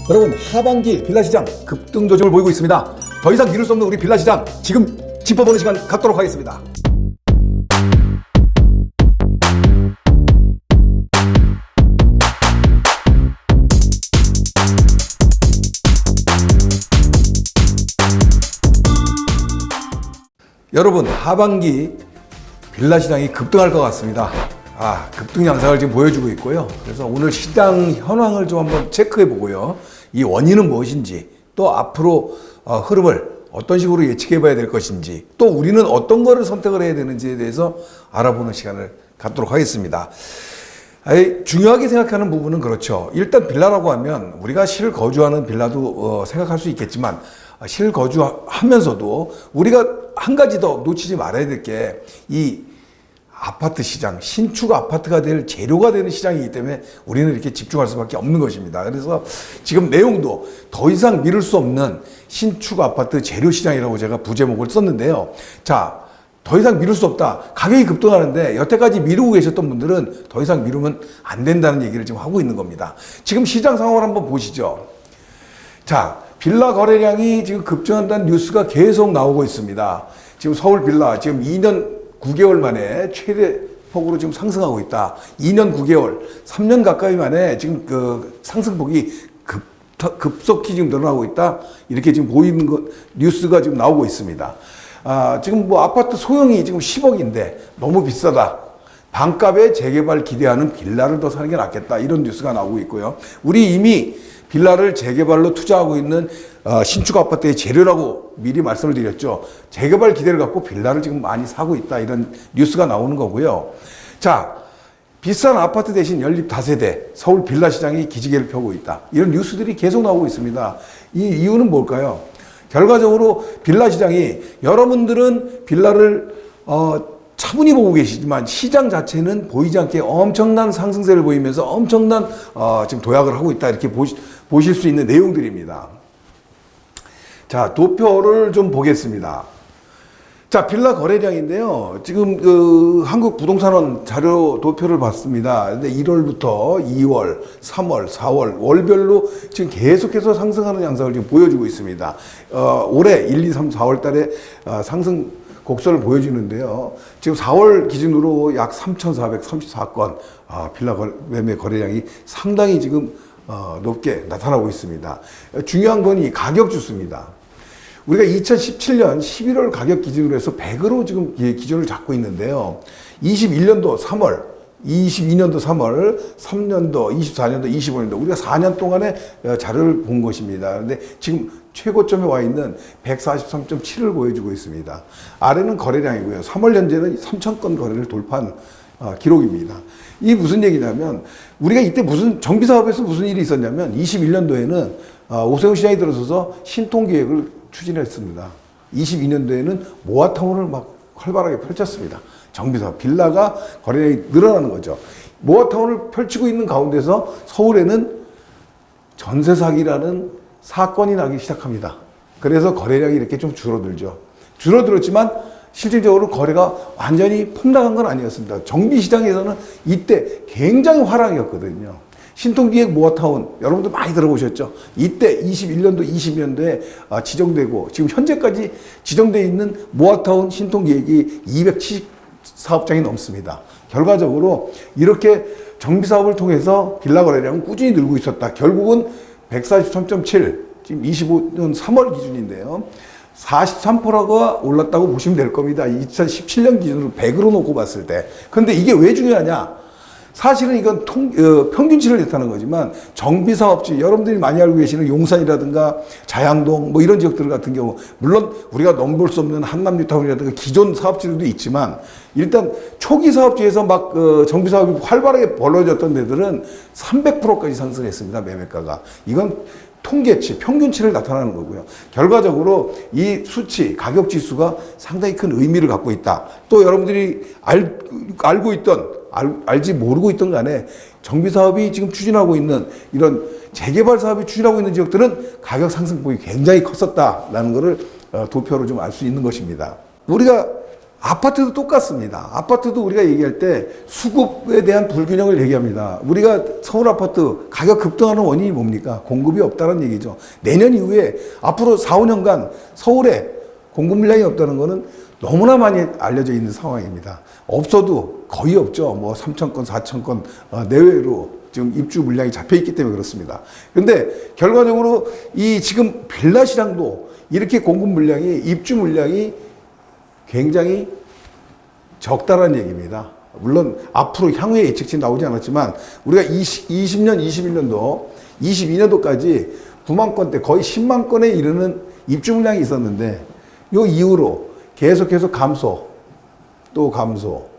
여러분, 하반기 빌라 시장 급등 조짐을 보이고 있습니다. 더 이상 미룰 수 없는 우리 빌라 시장, 지금 짚어보는 시간 갖도록 하겠습니다. 여러분, 하반기 빌라 시장이 급등할 것 같습니다. 급등 양상을 지금 보여주고 있고요. 그래서 오늘 시장 현황을 좀 한번 체크해 보고요. 이 원인은 무엇인지, 또 앞으로 흐름을 어떤 식으로 예측해 봐야 될 것인지, 또 우리는 어떤 거를 선택을 해야 되는지에 대해서 알아보는 시간을 갖도록 하겠습니다. 중요하게 생각하는 부분은 그렇죠. 일단 빌라라고 하면 우리가 실거주하는 빌라도 생각할 수 있겠지만, 실거주하면서도 우리가 한 가지 더 놓치지 말아야 될 게 이 아파트 시장, 신축 아파트가 될 재료가 되는 시장이기 때문에 우리는 이렇게 집중할 수밖에 없는 것입니다. 그래서 지금 내용도 더 이상 미룰 수 없는 신축 아파트 재료 시장이라고 제가 부제목을 썼는데요. 자, 더 이상 미룰 수 없다. 가격이 급등하는데 여태까지 미루고 계셨던 분들은 더 이상 미루면 안 된다는 얘기를 지금 하고 있는 겁니다. 지금 시장 상황을 한번 보시죠. 자, 빌라 거래량이 지금 급증한다는 뉴스가 계속 나오고 있습니다. 지금 서울 빌라 지금 2년 9개월 만에 최대 폭으로 지금 상승하고 있다. 2년 9개월, 3년 가까이 만에 지금 그 상승폭이 급속히 지금 늘어나고 있다. 이렇게 지금 보이는 뉴스가 지금 나오고 있습니다. 지금 뭐 아파트 소형이 지금 10억인데 너무 비싸다. 반값에 재개발 기대하는 빌라를 더 사는 게 낫겠다. 이런 뉴스가 나오고 있고요. 우리 이미 빌라를 재개발로 투자하고 있는 신축 아파트의 재료라고 미리 말씀을 드렸죠. 재개발 기대를 갖고 빌라를 지금 많이 사고 있다. 이런 뉴스가 나오는 거고요. 자, 비싼 아파트 대신 연립 다세대, 서울 빌라 시장이 기지개를 펴고 있다. 이런 뉴스들이 계속 나오고 있습니다. 이 이유는 뭘까요? 결과적으로 빌라 시장이, 여러분들은 빌라를 차분히 보고 계시지만 시장 자체는 보이지 않게 엄청난 상승세를 보이면서 엄청난 지금 도약을 하고 있다. 이렇게 보실 수 있는 내용들입니다. 자, 도표를 좀 보겠습니다. 자, 빌라 거래량인데요. 지금 한국부동산원 자료 도표를 봤습니다. 근데 1월부터 2월, 3월, 4월 월별로 지금 계속해서 상승하는 양상을 지금 보여주고 있습니다. 올해 1, 2, 3, 4월 달에 상승 곡선을 보여주는데요. 지금 4월 기준으로 약 3,434건 빌라 매매 거래량이 상당히 지금 높게 나타나고 있습니다. 중요한 건 이 가격 지수입니다. 우리가 2017년 11월 가격 기준으로 해서 100으로 지금 기준을 잡고 있는데요. 21년도 3월, 22년도 3월, 3년도, 24년도, 25년도 우리가 4년 동안의 자료를 본 것입니다. 그런데 지금 최고점에 와 있는 143.7을 보여주고 있습니다. 아래는 거래량이고요. 3월 현재는 3,000건 거래를 돌파한 기록입니다. 이 무슨 얘기냐면, 우리가 이때 정비사업에서 무슨 일이 있었냐면 21년도에는 오세훈 시장이 들어서서 신통기획을 추진했습니다. 22년도에는 모아타운을 막 활발하게 펼쳤습니다. 정비사업, 빌라가 거래량이 늘어나는 거죠. 모아타운을 펼치고 있는 가운데서 서울에는 전세 사기라는 사건이 나기 시작합니다. 그래서 거래량이 이렇게 좀 줄어들죠. 줄어들었지만 실질적으로 거래가 완전히 폭락한 건 아니었습니다. 정비시장에서는 이때 굉장히 화랑이었거든요. 신통기획 모아타운 여러분들 많이 들어보셨죠? 이때 21년도, 22년도에 지정되고 지금 현재까지 지정되어 있는 모아타운 신통기획이 270사업장이 넘습니다. 결과적으로 이렇게 정비사업을 통해서 빌라 거래량은 꾸준히 늘고 있었다. 결국은 143.7, 지금 25년 3월 기준인데요. 43%가 올랐다고 보시면 될 겁니다. 2017년 기준으로 100으로 놓고 봤을 때. 그런데 이게 왜 중요하냐? 사실은 이건 평균치를 나타내는 거지만 정비사업지, 여러분들이 많이 알고 계시는 용산이라든가 자양동 뭐 이런 지역들 같은 경우, 물론 우리가 넘볼 수 없는 한남뉴타운이라든가 기존 사업지들도 있지만 일단 초기 사업지에서 막 정비사업이 활발하게 벌어졌던 데들은 300%까지 상승했습니다. 매매가가. 이건 통계치, 평균치를 나타나는 거고요. 결과적으로 이 수치, 가격 지수가 상당히 큰 의미를 갖고 있다. 또 여러분들이 알고 있던, 알지 모르고 있던 간에 정비사업이 지금 추진하고 있는 이런 재개발 사업이 추진하고 있는 지역들은 가격 상승폭이 굉장히 컸었다라는 것을 도표로 좀 알 수 있는 것입니다. 우리가 아파트도 똑같습니다. 아파트도 우리가 얘기할 때 수급에 대한 불균형을 얘기합니다. 우리가 서울 아파트 가격 급등하는 원인이 뭡니까? 공급이 없다는 얘기죠. 내년 이후에 앞으로 4, 5년간 서울에 공급 물량이 없다는 것은 너무나 많이 알려져 있는 상황입니다. 없어도 거의 없죠. 뭐 3,000건, 4,000건 내외로 지금 입주 물량이 잡혀 있기 때문에 그렇습니다. 근데 결과적으로 이 지금 빌라 시장도 이렇게 공급 물량이, 입주 물량이 굉장히 적다라는 얘기입니다. 물론 앞으로 향후에 예측치 나오지 않았지만 우리가 20년, 21년도, 22년도까지 9만 건대 거의 10만 건에 이르는 입주 물량이 있었는데 요 이후로 계속해서 감소, 또 감소.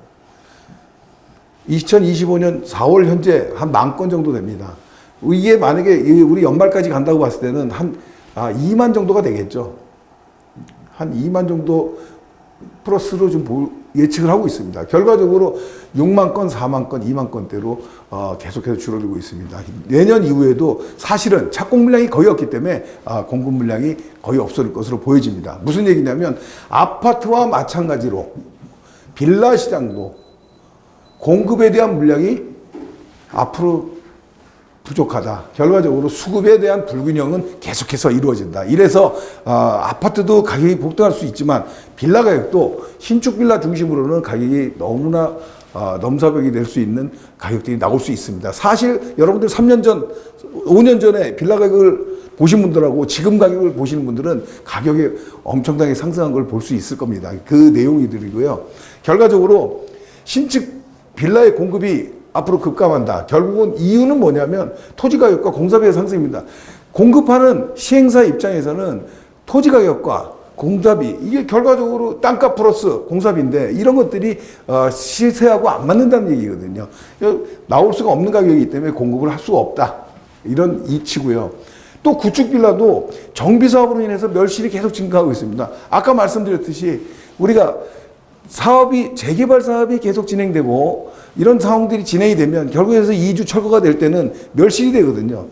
2025년 4월 현재 한 10,000건 정도 됩니다. 이게 만약에 우리 연말까지 간다고 봤을 때는 한 2만 정도가 되겠죠. 한 2만 정도 플러스로 좀 예측을 하고 있습니다. 결과적으로 6만 건, 4만 건, 2만 건대로 계속해서 줄어들고 있습니다. 내년 이후에도 사실은 착공 물량이 거의 없기 때문에 공급 물량이 거의 없을 것으로 보여집니다. 무슨 얘기냐면 아파트와 마찬가지로 빌라 시장도 공급에 대한 물량이 앞으로 부족하다. 결과적으로 수급에 대한 불균형은 계속해서 이루어진다. 이래서 아파트도 가격이 폭등할 수 있지만 빌라 가격도 신축 빌라 중심으로는 가격이 너무나 넘사벽이 될 수 있는 가격들이 나올 수 있습니다. 사실 여러분들 3년 전, 5년 전에 빌라 가격을 보신 분들하고 지금 가격을 보시는 분들은 가격이 엄청나게 상승한 걸 볼 수 있을 겁니다. 그 내용이들이고요. 결과적으로 신축 빌라의 공급이 앞으로 급감한다. 결국은 이유는 뭐냐면 토지가격과 공사비의 상승입니다. 공급하는 시행사 입장에서는 토지가격과 공사비, 이게 결과적으로 땅값 플러스 공사비인데 이런 것들이 시세하고 안 맞는다는 얘기거든요. 나올 수가 없는 가격이기 때문에 공급을 할 수가 없다. 이런 이치고요. 또 구축빌라도 정비사업으로 인해서 멸실이 계속 증가하고 있습니다. 아까 말씀드렸듯이 우리가 사업이, 재개발 사업이 계속 진행되고 이런 상황들이 진행이 되면 결국에서 이주 철거가 될 때는 멸실이 되거든요.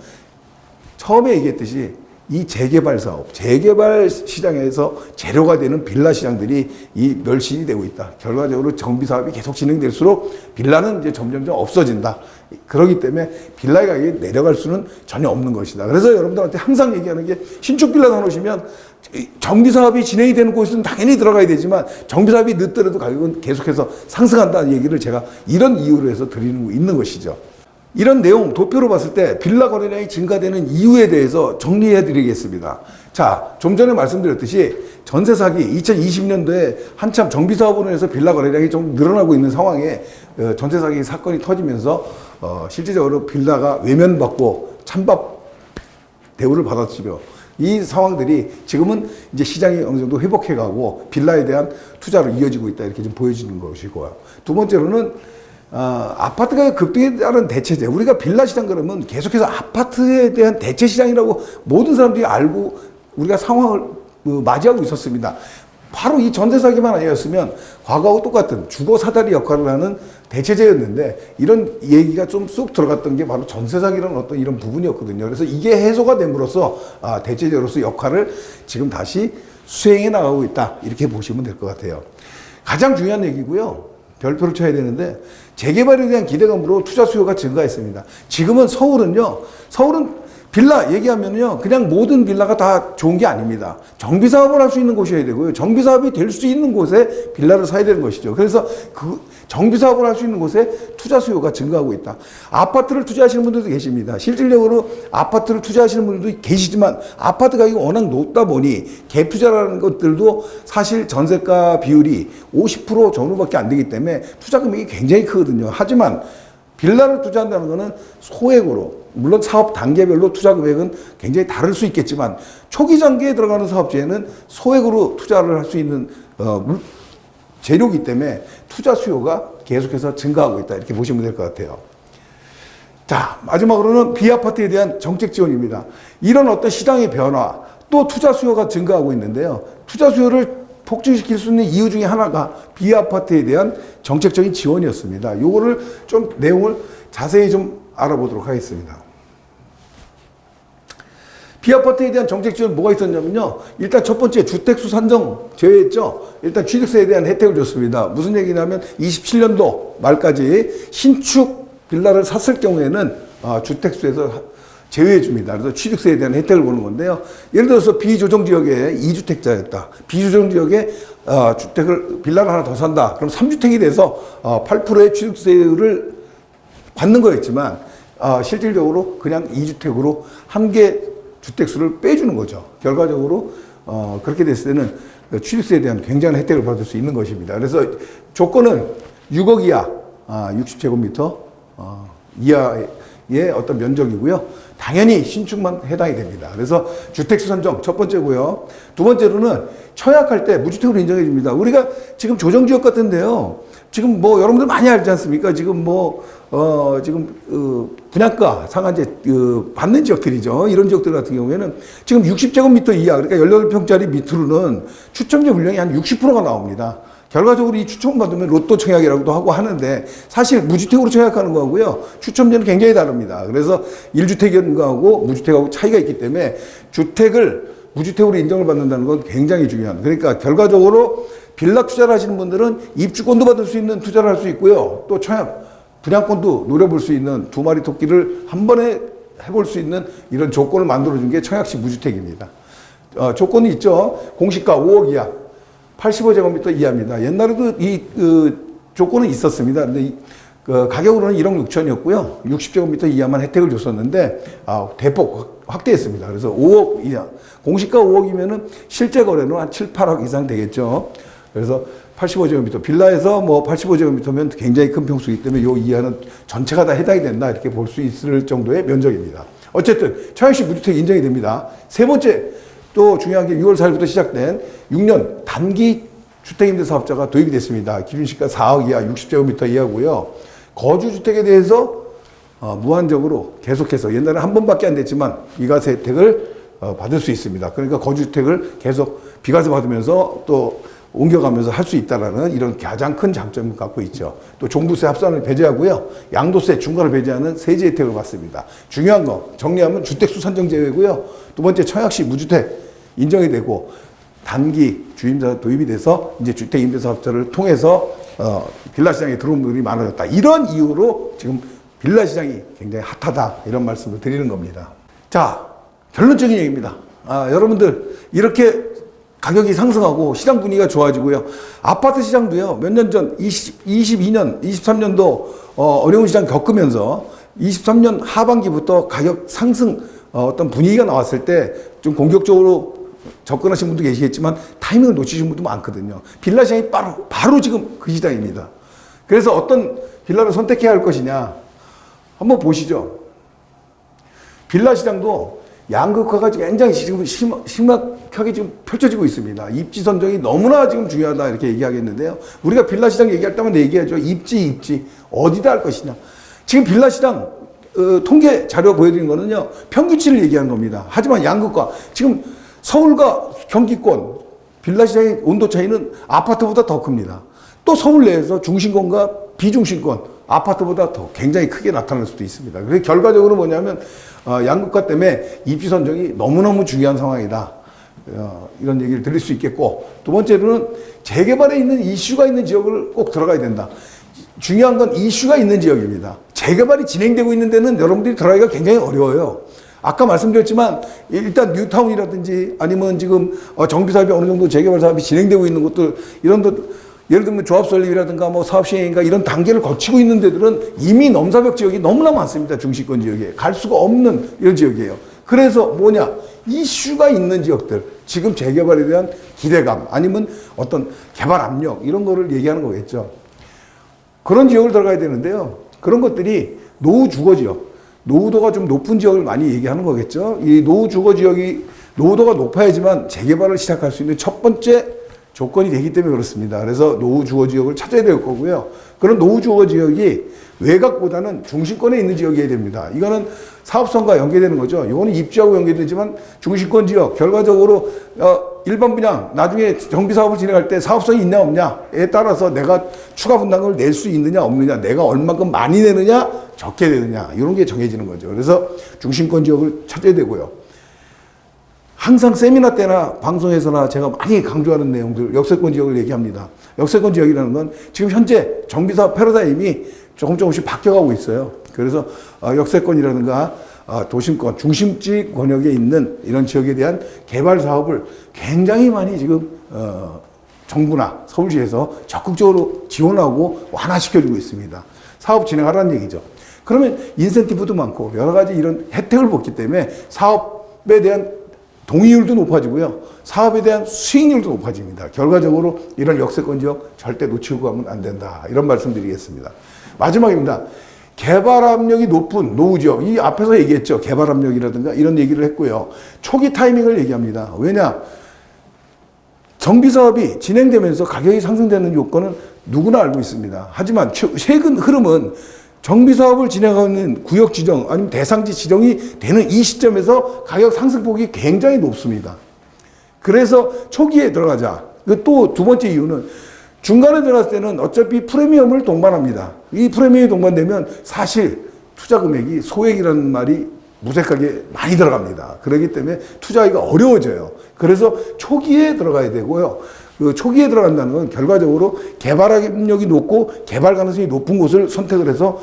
처음에 얘기했듯이 이 재개발 사업, 재개발 시장에서 재료가 되는 빌라 시장들이 이 멸실이 되고 있다. 결과적으로 정비 사업이 계속 진행될수록 빌라는 이제 점점점 없어진다. 그렇기 때문에 빌라의 가격이 내려갈 수는 전혀 없는 것이다. 그래서 여러분들한테 항상 얘기하는 게 신축 빌라 사놓으시면 정비 사업이 진행이 되는 곳은 당연히 들어가야 되지만 정비 사업이 늦더라도 가격은 계속해서 상승한다는 얘기를 제가 이런 이유로 해서 드리는 있는 것이죠. 이런 내용 도표로 봤을 때 빌라 거래량이 증가되는 이유에 대해서 정리해 드리겠습니다. 자, 좀 전에 말씀드렸듯이 전세 사기 2020년도에 한참 정비 사업으로 해서 빌라 거래량이 좀 늘어나고 있는 상황에 전세 사기 사건이 터지면서 실질적으로 빌라가 외면받고 찬밥 대우를 받았지요. 이 상황들이 지금은 이제 시장이 어느 정도 회복해가고 빌라에 대한 투자로 이어지고 있다, 이렇게 좀 보여지는 것이고요. 두 번째로는 아파트가 급등에 따른 대체제. 우리가 빌라 시장 그러면 계속해서 아파트에 대한 대체 시장이라고 모든 사람들이 알고 우리가 상황을 맞이하고 있었습니다. 바로 이 전세 사기만 아니었으면 과거하고 똑같은 주거 사다리 역할을 하는 대체제였는데 이런 얘기가 좀 쑥 들어갔던 게 바로 전세 사기라는 어떤 이런 부분이었거든요. 그래서 이게 해소가 됨으로써 대체제로서 역할을 지금 다시 수행해 나가고 있다, 이렇게 보시면 될 것 같아요. 가장 중요한 얘기고요. 별표를 쳐야 되는데 재개발에 대한 기대감으로 투자 수요가 증가했습니다. 지금은 서울은 빌라 얘기하면요, 그냥 모든 빌라가 다 좋은 게 아닙니다. 정비사업을 할 수 있는 곳이어야 되고요. 정비사업이 될 수 있는 곳에 빌라를 사야 되는 것이죠. 그래서 그 정비사업을 할 수 있는 곳에 투자 수요가 증가하고 있다. 아파트를 투자하시는 분들도 계십니다. 실질적으로 아파트를 투자하시는 분들도 계시지만 아파트 가격이 워낙 높다 보니 갭 투자라는 것들도 사실 전세가 비율이 50% 전후밖에 안 되기 때문에 투자 금액이 굉장히 크거든요. 하지만 빌라를 투자한다는 것은 소액으로, 물론 사업 단계별로 투자 금액은 굉장히 다를 수 있겠지만 초기 단계에 들어가는 사업지에는 소액으로 투자를 할 수 있는 재료이기 때문에 투자 수요가 계속해서 증가하고 있다, 이렇게 보시면 될 것 같아요. 자, 마지막으로는 비아파트에 대한 정책 지원입니다. 이런 어떤 시장의 변화, 또 투자 수요가 증가하고 있는데요. 투자 수요를 폭증시킬 수 있는 이유 중에 하나가 비아파트에 대한 정책적인 지원이었습니다. 요거를 좀 내용을 자세히 좀 알아보도록 하겠습니다. 비아파트에 대한 정책 지원 뭐가 있었냐면요. 일단 첫 번째 주택수 산정 제외했죠. 일단 취득세에 대한 혜택을 줬습니다. 무슨 얘기냐면 27년도 말까지 신축 빌라를 샀을 경우에는 주택수에서 제외해 줍니다. 그래서 취득세에 대한 혜택을 보는 건데요. 예를 들어서 비조정 지역에 2주택자였다. 비조정 지역에 빌라를 하나 더 산다. 그럼 3주택이 돼서 8%의 취득세율을 받는 거였지만 실질적으로 그냥 2주택으로 한 개 주택수를 빼주는 거죠. 결과적으로 그렇게 됐을 때는 취득세에 대한 굉장한 혜택을 받을 수 있는 것입니다. 그래서 조건은 6억 이하, 60제곱미터 이하의 어떤 면적이고요. 당연히 신축만 해당이 됩니다. 그래서 주택수 선정 첫 번째고요. 두 번째로는 청약할 때 무주택으로 인정해 줍니다. 우리가 지금 조정지역 같은데요. 지금 뭐 여러분들 많이 알지 않습니까? 지금 분양가 상한제 받는 지역들이죠. 이런 지역들 같은 경우에는 지금 60제곱미터 이하, 그러니까 18평짜리 밑으로는 추첨제 물량이 한 60%가 나옵니다. 결과적으로 이 추첨 받으면 로또 청약이라고도 하고 하는데 사실 무주택으로 청약하는 거하고요. 추첨제는 굉장히 다릅니다. 그래서 1주택인 거하고 무주택하고 차이가 있기 때문에 주택을 무주택으로 인정을 받는다는 건 굉장히 중요한. 그러니까 결과적으로 빌라 투자를 하시는 분들은 입주권도 받을 수 있는 투자를 할 수 있고요. 또 청약, 분양권도 노려볼 수 있는 두 마리 토끼를 한 번에 해볼 수 있는 이런 조건을 만들어준 게 청약식 무주택입니다. 조건이 있죠. 공시가 5억 이하, 85제곱미터 이하입니다. 옛날에도 이 조건은 있었습니다. 근데 가격으로는 1억 6천이었고요. 60제곱미터 이하만 혜택을 줬었는데 대폭 확대했습니다. 그래서 5억 이하, 공시가 5억이면은 실제 거래는 한 7, 8억 이상 되겠죠. 그래서 85제곱미터, 빌라에서 뭐 85제곱미터면 굉장히 큰 평수이기 때문에 요 이하는 전체가 다 해당이 된다 이렇게 볼 수 있을 정도의 면적입니다. 어쨌든 청약식 무주택 인정이 됩니다. 세 번째 또 중요한 게 6월 4일부터 시작된 6년 단기 주택임대사업자가 도입이 됐습니다. 기준시가 4억 이하, 60제곱미터 이하고요. 거주주택에 대해서 무한적으로 계속해서 옛날에 한 번밖에 안 됐지만 비과세 혜택을 받을 수 있습니다. 그러니까 거주주택을 계속 비과세 받으면서 또 옮겨가면서 할 수 있다라는 이런 가장 큰 장점을 갖고 있죠. 또 종부세 합산을 배제하고요. 양도세 중과를 배제하는 세제 혜택을 받습니다. 중요한 거 정리하면 주택수 산정 제외고요. 두 번째 청약식 무주택 인정이 되고 단기 주임자 도입이 돼서 이제 주택 임대사업자를 통해서 빌라 시장에 들어온 분들이 많아졌다. 이런 이유로 지금 빌라 시장이 굉장히 핫하다 이런 말씀을 드리는 겁니다. 자, 결론적인 얘기입니다. 여러분들 이렇게 가격이 상승하고 시장 분위기가 좋아지고요. 아파트 시장도요. 몇 년 전 22년, 23년도 어려운 시장 겪으면서 23년 하반기부터 가격 상승 어떤 분위기가 나왔을 때 좀 공격적으로 접근하신 분도 계시겠지만 타이밍을 놓치신 분도 많거든요. 빌라 시장이 바로 지금 그 시장입니다. 그래서 어떤 빌라를 선택해야 할 것이냐 한번 보시죠. 빌라 시장도 양극화가 굉장히 지금 심각하게 지금 펼쳐지고 있습니다. 입지 선정이 너무나 지금 중요하다 이렇게 얘기하겠는데요. 우리가 빌라 시장 얘기할 때마다 얘기하죠. 입지 어디다 할 것이냐. 지금 빌라 시장 통계 자료 보여드린 거는요. 평균치를 얘기하는 겁니다. 하지만 양극화 지금 서울과 경기권 빌라 시장의 온도 차이는 아파트보다 더 큽니다. 또 서울 내에서 중심권과 비중심권 아파트보다 더 굉장히 크게 나타날 수도 있습니다. 그래서 결과적으로 뭐냐면 양극화 때문에 입지 선정이 너무너무 중요한 상황이다. 이런 얘기를 드릴 수 있겠고 두 번째로는 재개발에 있는 이슈가 있는 지역을 꼭 들어가야 된다. 중요한 건 이슈가 있는 지역입니다. 재개발이 진행되고 있는 데는 여러분들이 들어가기가 굉장히 어려워요. 아까 말씀드렸지만 일단 뉴타운이라든지 아니면 지금 정비사업이 어느 정도 재개발 사업이 진행되고 있는 곳들 이런 데 예를 들면 조합 설립이라든가 뭐 사업 시행인가 이런 단계를 거치고 있는 데들은 이미 넘사벽 지역이 너무나 많습니다. 중시권 지역에 갈 수가 없는 이런 지역이에요. 그래서 뭐냐 이슈가 있는 지역들 지금 재개발에 대한 기대감 아니면 어떤 개발 압력 이런 거를 얘기하는 거겠죠. 그런 지역을 들어가야 되는데요. 그런 것들이 노후 주거 지역 노후도가 좀 높은 지역을 많이 얘기하는 거겠죠. 이 노후 주거 지역이 노후도가 높아야지만 재개발을 시작할 수 있는 첫 번째 조건이 되기 때문에 그렇습니다. 그래서 노후 주거 지역을 찾아야 될 거고요. 그런 노후 주거 지역이 외곽보다는 중심권에 있는 지역이어야 됩니다. 이거는 사업성과 연계되는 거죠. 이거는 입지하고 연계되지만 중심권 지역 결과적으로 일반 분양 나중에 정비 사업을 진행할 때 사업성이 있냐 없냐에 따라서 내가 추가 분담금을 낼 수 있느냐 없느냐 내가 얼마큼 많이 내느냐 적게 내느냐 이런 게 정해지는 거죠. 그래서 중심권 지역을 찾아야 되고요. 항상 세미나 때나 방송에서나 제가 많이 강조하는 내용들, 역세권 지역을 얘기합니다. 역세권 지역이라는 건 지금 현재 정비사업 패러다임이 조금씩 바뀌어가고 있어요. 그래서 역세권이라든가 도심권, 중심지 권역에 있는 이런 지역에 대한 개발 사업을 굉장히 많이 지금 정부나 서울시에서 적극적으로 지원하고 완화시켜주고 있습니다. 사업 진행하라는 얘기죠. 그러면 인센티브도 많고 여러 가지 이런 혜택을 받기 때문에 사업에 대한 동의율도 높아지고요. 사업에 대한 수익률도 높아집니다. 결과적으로 이런 역세권 지역 절대 놓치고 가면 안 된다. 이런 말씀 드리겠습니다. 마지막입니다. 개발 압력이 높은 노후 지역. 이 앞에서 얘기했죠. 개발 압력이라든가 이런 얘기를 했고요. 초기 타이밍을 얘기합니다. 왜냐? 정비사업이 진행되면서 가격이 상승되는 요건은 누구나 알고 있습니다. 하지만 최근 흐름은 정비사업을 진행하는 구역 지정 아니면 대상지 지정이 되는 이 시점에서 가격 상승폭이 굉장히 높습니다. 그래서 초기에 들어가자. 또 두 번째 이유는 중간에 들어갔을 때는 어차피 프리미엄을 동반합니다. 이 프리미엄이 동반되면 사실 투자 금액이 소액이라는 말이 무색하게 많이 들어갑니다. 그렇기 때문에 투자하기가 어려워져요. 그래서 초기에 들어가야 되고요. 그 초기에 들어간다는 건 결과적으로 개발 압력이 높고 개발 가능성이 높은 곳을 선택을 해서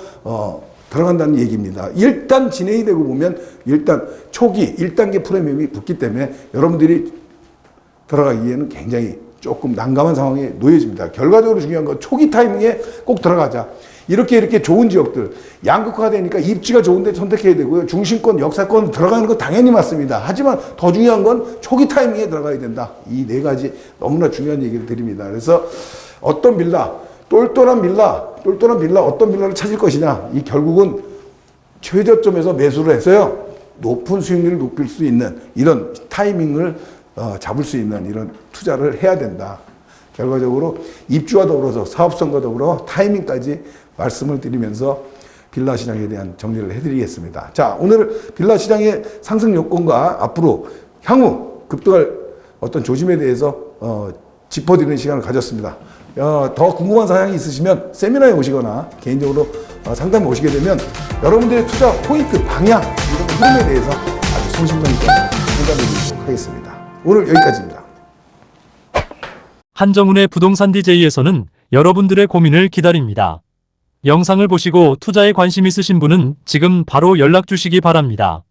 들어간다는 얘기입니다. 일단 진행이 되고 보면 일단 초기 1단계 프리미엄이 붙기 때문에 여러분들이 들어가기에는 굉장히 조금 난감한 상황에 놓여집니다. 결과적으로 중요한 건 초기 타이밍에 꼭 들어가자. 이렇게 좋은 지역들, 양극화되니까 입지가 좋은데 선택해야 되고요. 중심권, 역사권 들어가는 거 당연히 맞습니다. 하지만 더 중요한 건 초기 타이밍에 들어가야 된다. 이 네 가지 너무나 중요한 얘기를 드립니다. 그래서 어떤 빌라, 똘똘한 빌라, 어떤 빌라를 찾을 것이냐. 이 결국은 최저점에서 매수를 해서요. 높은 수익률을 높일 수 있는 이런 타이밍을 잡을 수 있는 이런 투자를 해야 된다. 결과적으로 입주와 더불어서 사업성과 더불어 타이밍까지 말씀을 드리면서 빌라 시장에 대한 정리를 해드리겠습니다. 자, 오늘 빌라 시장의 상승 요건과 앞으로 향후 급등할 어떤 조짐에 대해서 짚어드리는 시간을 가졌습니다. 더 궁금한 사항이 있으시면 세미나에 오시거나 개인적으로 상담에 오시게 되면 여러분들의 투자 포인트, 방향, 이런 흐름에 대해서 아주 소신만 있게 상담해 드리도록 하겠습니다. 오늘 여기까지입니다. 한정훈의 부동산 DJ에서는 여러분들의 고민을 기다립니다. 영상을 보시고 투자에 관심 있으신 분은 지금 바로 연락 주시기 바랍니다.